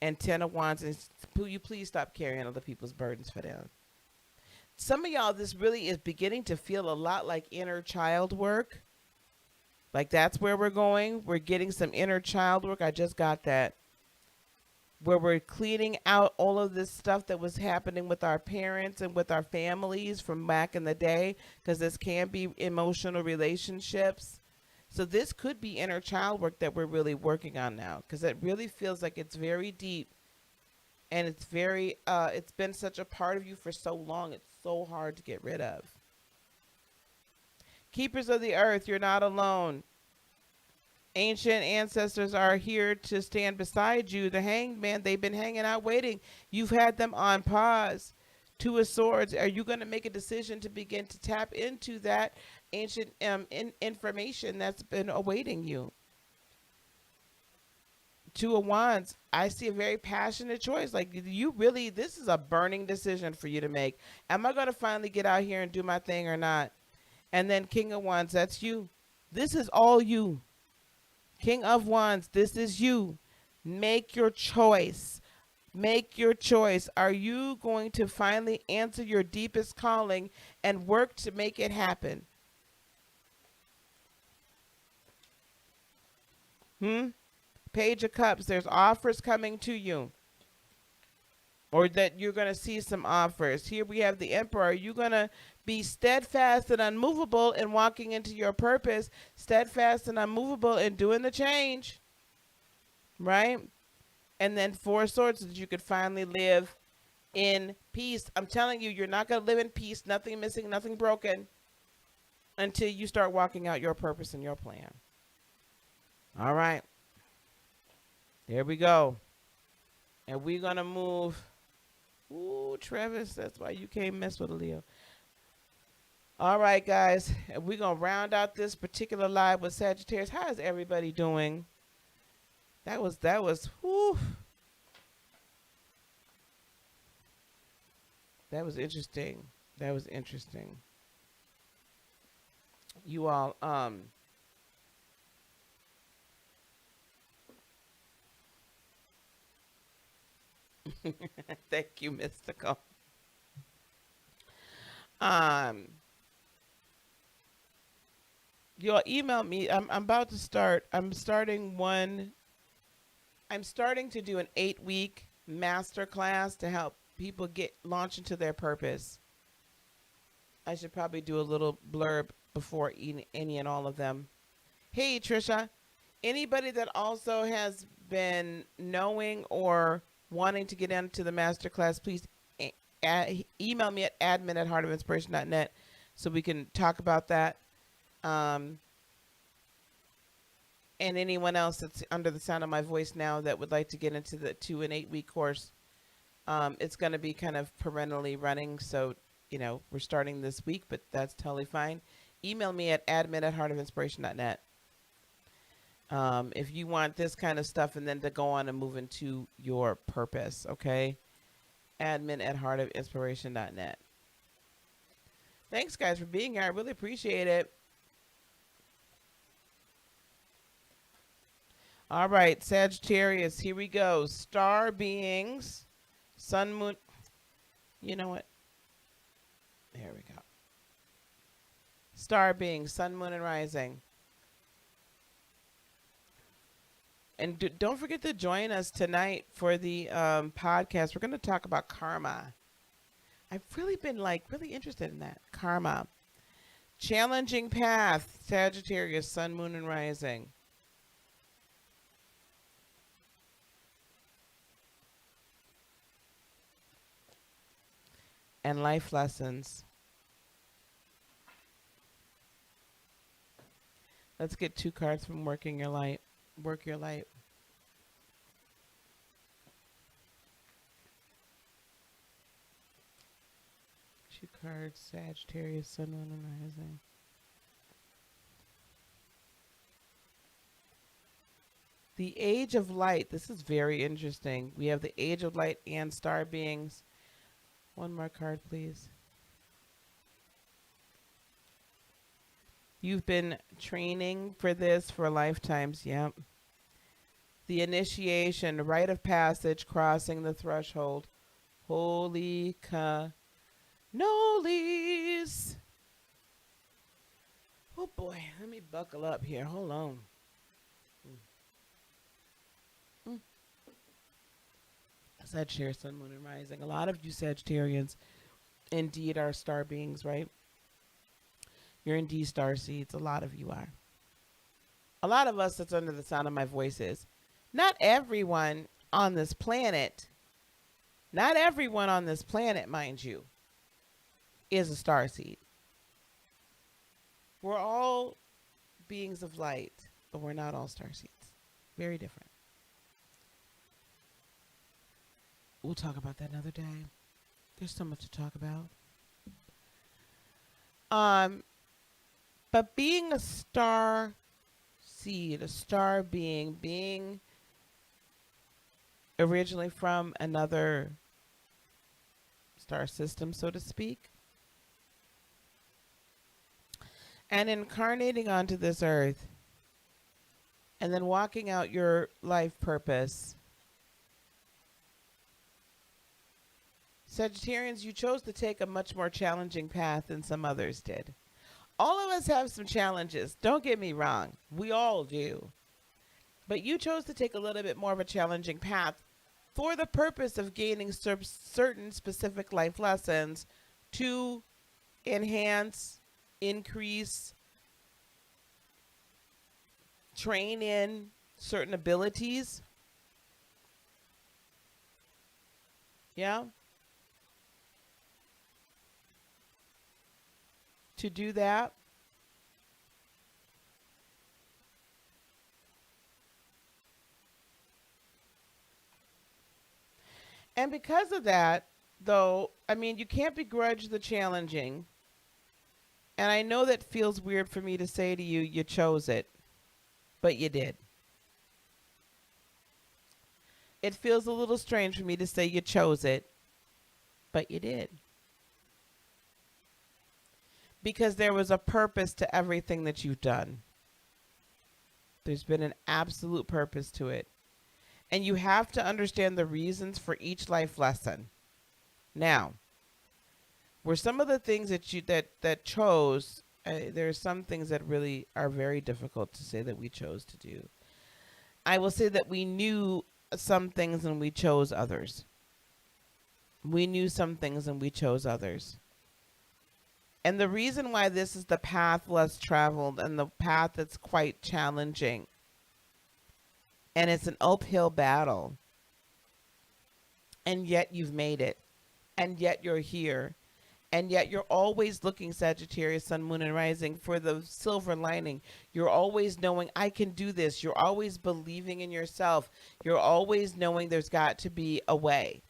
Speaker 1: And Ten of Wands, and you please stop carrying other people's burdens for them. Some of y'all, this really is beginning to feel a lot like inner child work. Like that's where we're going. We're getting some inner child work. I just got that. Where we're cleaning out all of this stuff that was happening with our parents and with our families from back in the day. Because this can be emotional relationships. So this could be inner child work that we're really working on now. Because it really feels like it's very deep. And it's very, it's been such a part of you for so long. It's so hard to get rid of. Keepers of the earth, you're not alone. Ancient ancestors are here to stand beside you. The Hanged Man, they've been hanging out waiting. You've had them on pause. Two of Swords, are you going to make a decision to begin to tap into that ancient information that's been awaiting you? Two of Wands, I see a very passionate choice. Like you really, this is a burning decision for you to make. Am I going to finally get out here and do my thing or not? And then King of Wands, that's you. This is all you. King of Wands, this is you. Make your choice. Make your choice. Are you going to finally answer your deepest calling and work to make it happen? Page of Cups, there's offers coming to you. Or that you're going to see some offers. Here we have the Emperor. You're going to be steadfast and unmovable in walking into your purpose. Steadfast and unmovable in doing the change. Right? And then Four of Swords, so that you could finally live in peace. I'm telling you, you're not going to live in peace. Nothing missing, nothing broken. Until you start walking out your purpose and your plan. All right. There we go. And we're going to move. Ooh, Travis, that's why you can't mess with a Leo. All right, guys. And we're going to round out this particular live with Sagittarius. How is everybody doing? That was, whew. That was interesting. That was interesting. You all, thank you, Mystical. You'll email me. I'm about to start. I'm starting to do an 8-week master class to help people launch into their purpose. I should probably do a little blurb before any and all of them. Hey, Trisha, anybody that also has been knowing or wanting to get into the masterclass, please email me at admin@heartofinspiration.net so we can talk about that. And anyone else that's under the sound of my voice now that would like to get into the 2 and 8 week course, it's going to be kind of perennially running. So, you know, we're starting this week, but that's totally fine. Email me at admin@heartofinspiration.net. If you want this kind of stuff and then to go on and move into your purpose, okay? admin@heartofinspiration.net. Thanks, guys, for being here. I really appreciate it. All right, Sagittarius, here we go. Star beings, sun, moon. You know what? There we go. Star beings, sun, moon, and rising. And don't forget to join us tonight for the podcast. We're going to talk about karma. I've really been really interested in that. Karma. Challenging path. Sagittarius, Sun, Moon, and Rising. And life lessons. Let's get 2 cards from Working Your Light. Work Your Light. Two cards, Sagittarius, Sun, Moon, and Rising. The Age of Light. This is very interesting. We have the Age of Light and Star Beings. One more card, please. You've been training for this for lifetimes. Yep. The initiation, rite of passage, crossing the threshold. Holy cannolis. Oh boy, let me buckle up here. Hold on. Sagittarius, Sun, Moon, and Rising. A lot of you Sagittarians indeed are star beings, right? You're indeed star seeds. A lot of you are. A lot of us that's under the sound of my voice is. Not everyone on this planet, mind you, is a star seed. We're all beings of light, but we're not all star seeds. Very different. We'll talk about that another day. There's so much to talk about. But being a star seed, a star being originally from another star system, so to speak, and incarnating onto this earth, and then walking out your life purpose. Sagittarians, you chose to take a much more challenging path than some others did. All of us have some challenges. Don't get me wrong. We all do. But you chose to take a little bit more of a challenging path for the purpose of gaining certain specific life lessons to enhance, increase, train in certain abilities. Yeah. To do that. And because of that, though, I mean, you can't begrudge the challenging. And I know that feels weird for me to say to you, you chose it, but you did. It feels a little strange for me to say you chose it, but you did. Because there was a purpose to everything that you've done. There's been an absolute purpose to it. And you have to understand the reasons for each life lesson. Now, were some of the things that you that chose, there are some things that really are very difficult to say that we chose to do. I will say that we knew some things and we chose others. We knew some things and we chose others. And the reason why this is the path less traveled and the path that's quite challenging, and it's an uphill battle, and yet you've made it, and yet you're here, and yet you're always looking, Sagittarius, Sun, Moon, and Rising, for the silver lining. You're always knowing, I can do this. You're always believing in yourself. You're always knowing there's got to be a way.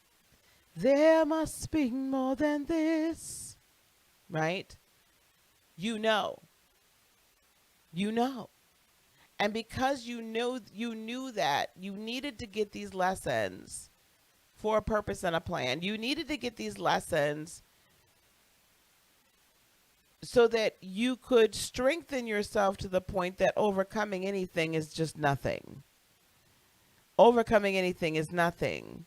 Speaker 1: There must be more than this. Right? You know. And because you knew that you needed to get these lessons for a purpose and a plan. You needed to get these lessons so that you could strengthen yourself to the point that overcoming anything is just nothing. Overcoming anything is nothing.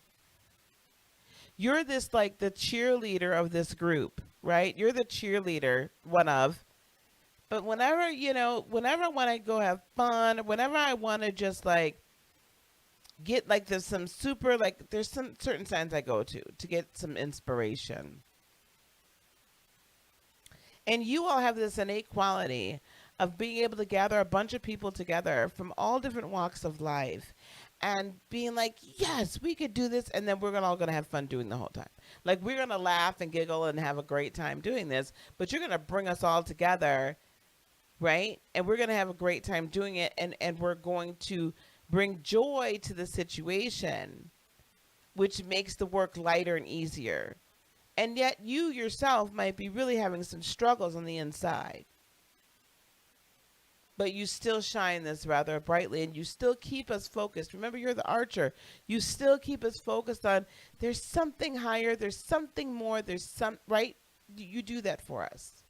Speaker 1: You're this like the cheerleader of this group, right? You're the cheerleader, one of. But whenever I want to go have fun, whenever I want to just like get like there's some super like there's some certain signs I go to get some inspiration. And you all have this innate quality of being able to gather a bunch of people together from all different walks of life and being like, yes, we could do this. And then we're all going to have fun doing the whole time. Like, we're going to laugh and giggle and have a great time doing this, but you're going to bring us all together, right? And we're going to have a great time doing it. And we're going to bring joy to the situation, which makes the work lighter and easier. And yet you yourself might be really having some struggles on the inside. But you still shine this rather brightly, and you still keep us focused. Remember, you're the archer. You still keep us focused on there's something higher, there's something more, there's some, right? You do that for us.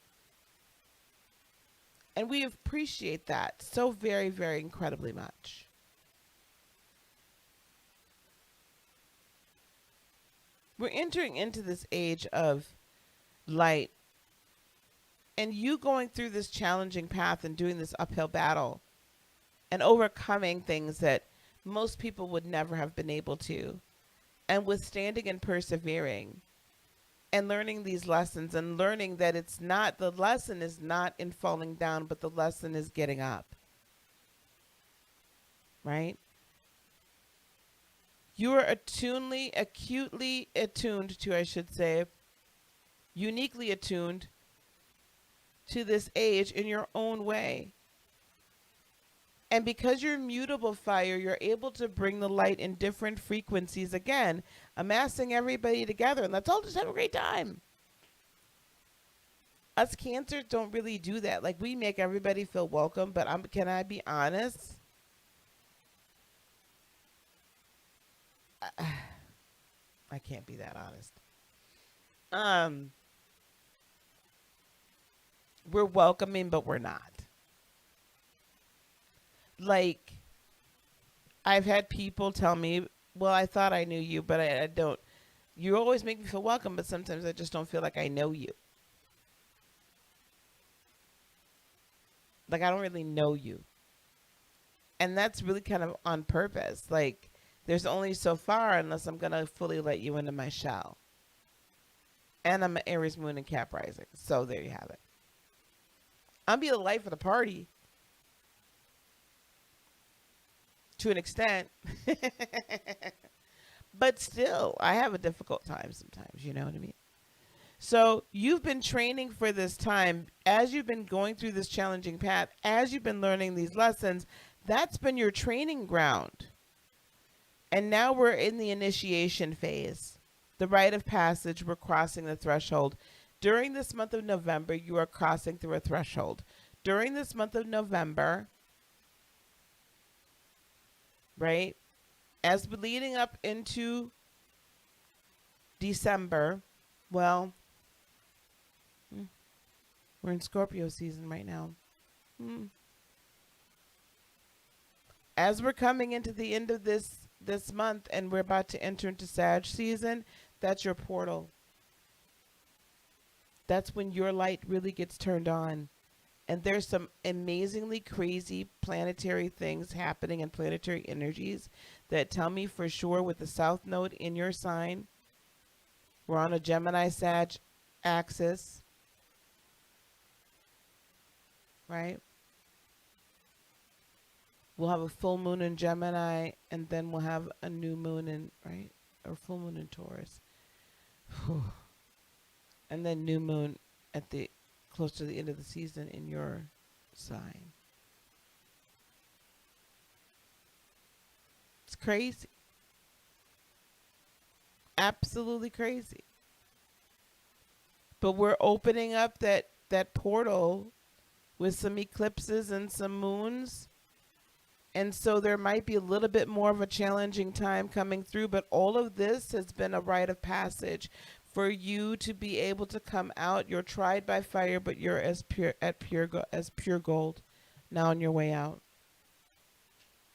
Speaker 1: And we appreciate that so very, very incredibly much. We're entering into this age of light, and you going through this challenging path and doing this uphill battle and overcoming things that most people would never have been able to, and withstanding and persevering and learning these lessons and learning that it's not, the lesson is not in falling down, but the lesson is getting up, right? You are acutely attuned to, I should say, uniquely attuned to this age in your own way. And because you're mutable fire, you're able to bring the light in different frequencies again, amassing everybody together. And let's all just have a great time. Us Cancers don't really do that. Like, we make everybody feel welcome, but can I be honest? I can't be that honest. We're welcoming, but we're not. Like, I've had people tell me, well, I thought I knew you, but I don't. You always make me feel welcome, but sometimes I just don't feel like I know you. Like, I don't really know you. And that's really kind of on purpose. Like, there's only so far unless I'm going to fully let you into my shell. And I'm an Aries moon and Cap rising. So there you have it. I'll be the life of the party. To an extent. But still, I have a difficult time sometimes. You know what I mean? So you've been training for this time. As you've been going through this challenging path, as you've been learning these lessons, that's been your training ground. And now we're in the initiation phase. The rite of passage, we're crossing the threshold. During this month of November, you are crossing through a threshold. During this month of November, right, as we're leading up into December, well, we're in Scorpio season right now. As we're coming into the end of this month and we're about to enter into Sag season, that's your portal. That's when your light really gets turned on. And there's some amazingly crazy planetary things happening and planetary energies that tell me for sure with the South Node in your sign, we're on a Gemini-Sag axis, right? We'll have a full moon in Gemini, and then we'll have a new moon in, right? Or full moon in Taurus. And then new moon at the close to the end of the season in your sign. It's crazy. Absolutely crazy. But we're opening up that portal with some eclipses and some moons. And so there might be a little bit more of a challenging time coming through, but all of this has been a rite of passage for you to be able to come out. You're tried by fire, but you're as pure gold now on your way out.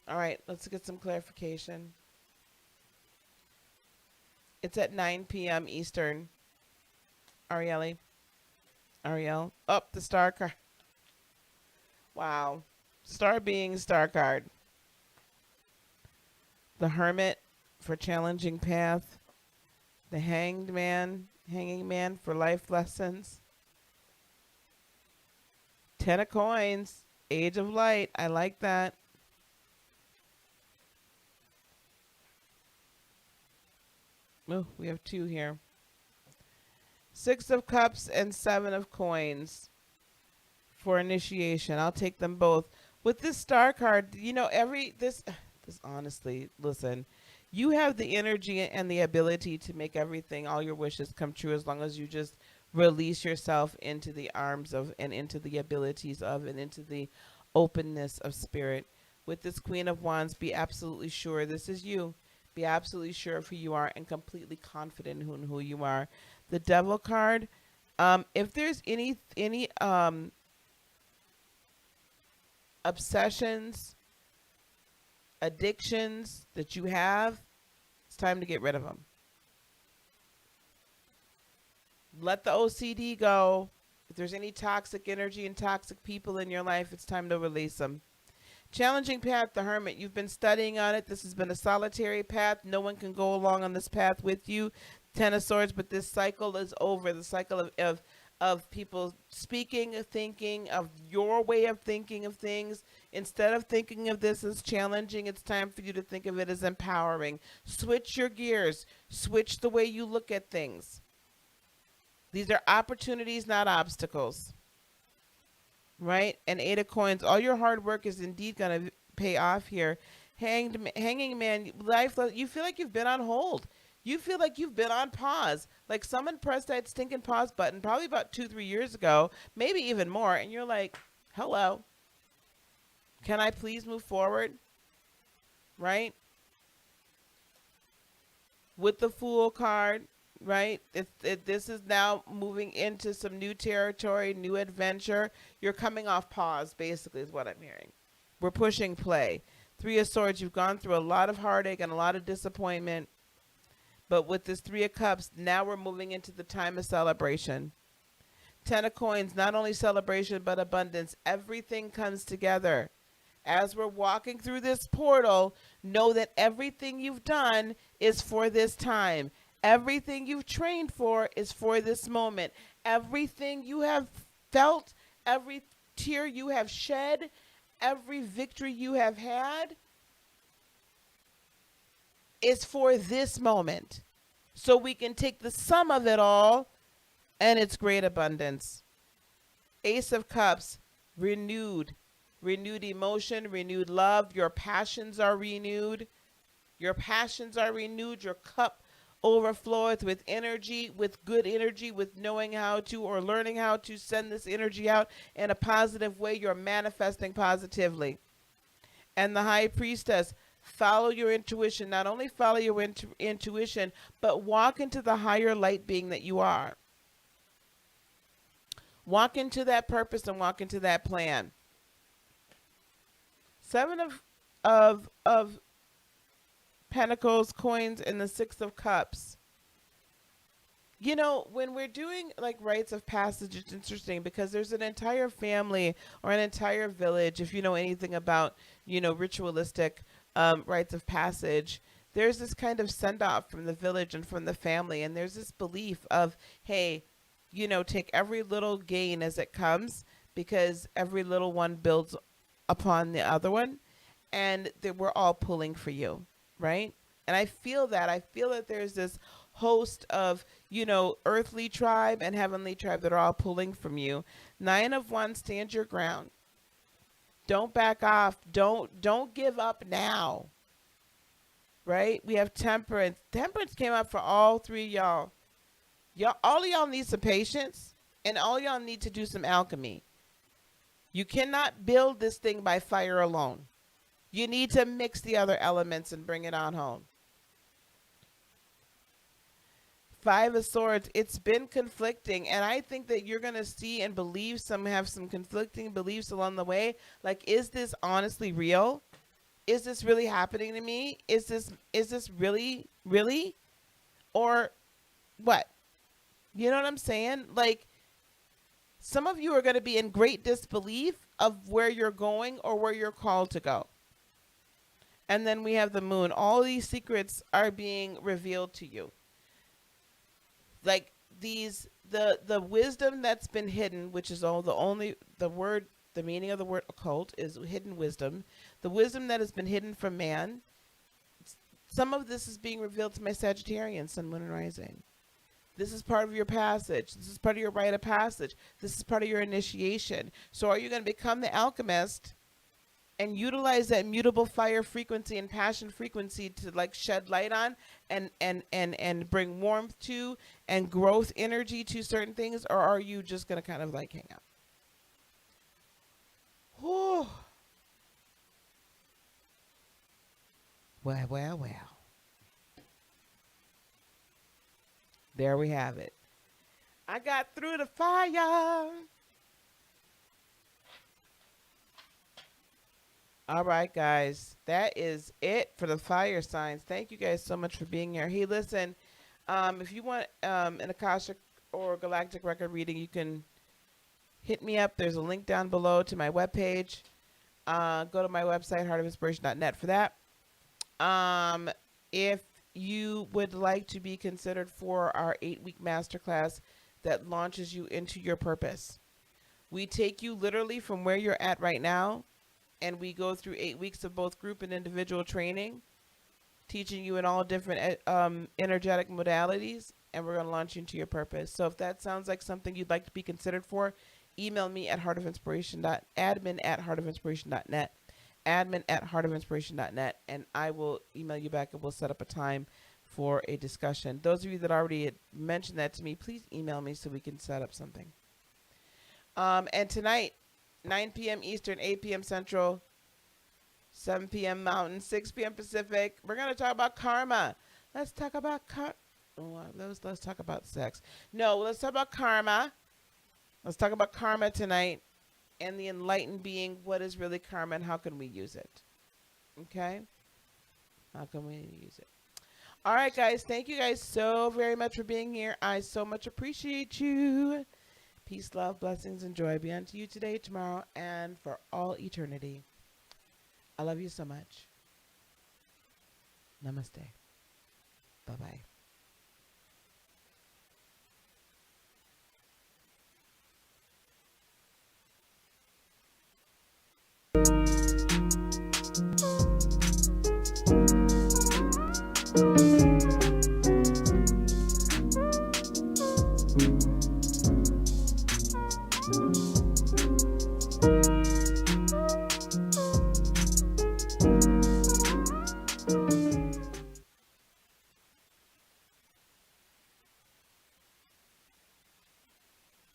Speaker 1: All right, let's get some clarification. It's at 9 p.m. Eastern. Ariel. Oh, the star card. Wow. Star being star card. The Hermit for challenging path. The hanging man for life lessons. 10 of coins, age of light. I like that. Oh, we have 2 here. 6 of cups and 7 of coins for initiation. I'll take them both. With this star card, this honestly, listen, you have the energy and the ability to make everything, all your wishes come true, as long as you just release yourself into the arms of, and into the abilities of, and into the openness of spirit. With this Queen of Wands, be absolutely sure this is you. Be absolutely sure of who you are and completely confident in who you are. The Devil card, if there's any obsessions, addictions that you have, it's time to get rid of them. Let the OCD go. If there's any toxic energy and toxic people in your life, it's time to release them. Challenging path, the Hermit. You've been studying on it. This has been a solitary path. No one can go along on this path with you. 10 of Swords, but this cycle is over. The cycle of people speaking, thinking, of your way of thinking of things. Instead of thinking of this as challenging, it's time for you to think of it as empowering. Switch your gears. Switch the way you look at things. These are opportunities, not obstacles. Right? And 8 of coins. All your hard work is indeed going to pay off here. Hanging man, life, you feel like you've been on hold. You feel like you've been on pause. Like someone pressed that stinking pause button probably about 2-3 years ago, maybe even more. And you're like, hello, can I please move forward? Right? With the Fool card, right? This is now moving into some new territory, new adventure. You're coming off pause, basically, is what I'm hearing. We're pushing play. 3 of Swords, you've gone through a lot of heartache and a lot of disappointment. But with this 3 of Cups, now we're moving into the time of celebration. 10 of Coins, not only celebration, but abundance. Everything comes together. As we're walking through this portal, know that everything you've done is for this time. Everything you've trained for is for this moment. Everything you have felt, every tear you have shed, every victory you have had is for this moment. So we can take the sum of it all and its great abundance. Ace of Cups, renewed emotion, renewed love. Your passions are renewed. Your passions are renewed. Your cup overfloweth with energy, with good energy, with knowing how to or learning how to send this energy out in a positive way. You're manifesting positively. And the High Priestess, follow your intuition. Not only follow your intuition, but walk into the higher light being that you are. Walk into that purpose and walk into that plan. 7 of Pentacles, coins, and the 6 of Cups. You know, when we're doing like rites of passage, it's interesting because there's an entire family or an entire village. If you know anything about, ritualistic rites of passage, there's this kind of send off from the village and from the family. And there's this belief of, hey, take every little gain as it comes, because every little one builds upon the other one, and we're all pulling for you, right? And I feel that there's this host of, earthly tribe and heavenly tribe that are all pulling from you. 9 of Wands, stand your ground. Don't back off. Don't give up now. Right? We have Temperance. Temperance came up for all 3 of y'all. All of y'all need some patience, and all y'all need to do some alchemy. You cannot build this thing by fire alone. You need to mix the other elements and bring it on home. 5 of Swords, it's been conflicting, and I think that you're going to see and believe have some conflicting beliefs along the way. Like, is this honestly real? Is this really happening to me? Is this really? Or what? You know what I'm saying? Like, some of you are going to be in great disbelief of where you're going or where you're called to go. And then we have the moon. All these secrets are being revealed to you. Like these, the wisdom that's been hidden, which is all the word, the meaning of the word occult is hidden wisdom. The wisdom that has been hidden from man. Some of this is being revealed to my Sagittarian Sun, Moon, and Rising. This is part of your passage. This is part of your rite of passage. This is part of your initiation. So are you going to become the alchemist and utilize that mutable fire frequency and passion frequency to like shed light on and bring warmth to and growth energy to certain things, or are you just going to kind of like hang out? Whew. Well. There we have it. I got through the fire. All right, guys. That is it for the fire signs. Thank you guys so much for being here. Hey, listen, if you want an Akashic or Galactic record reading, you can hit me up. There's a link down below to my webpage. Go to my website, heartofinspiration.net, for that. If you would like to be considered for our 8-week masterclass that launches you into your purpose, we take you literally from where you're at right now, and we go through 8 weeks of both group and individual training, teaching you in all different energetic modalities, and we're going to launch you into your purpose. So if that sounds like something you'd like to be considered for, email me at admin@heartofinspiration.net, admin@heartofinspiration.net, and I will email you back and we'll set up a time for a discussion. Those of you that already had mentioned that to me, please email me so we can set up something. And tonight, 9 p.m. Eastern, 8 p.m. Central, 7 p.m. Mountain, 6 p.m. Pacific, we're going to talk about karma. Let's talk about let's talk about sex. No, let's talk about karma. Let's talk about karma tonight. And the enlightened being, what is really karma and how can we use it? Okay? How can we use it? All right, guys. Thank you guys so very much for being here. I so much appreciate you. Peace, love, blessings, and joy be unto you today, tomorrow, and for all eternity. I love you so much. Namaste. Bye-bye.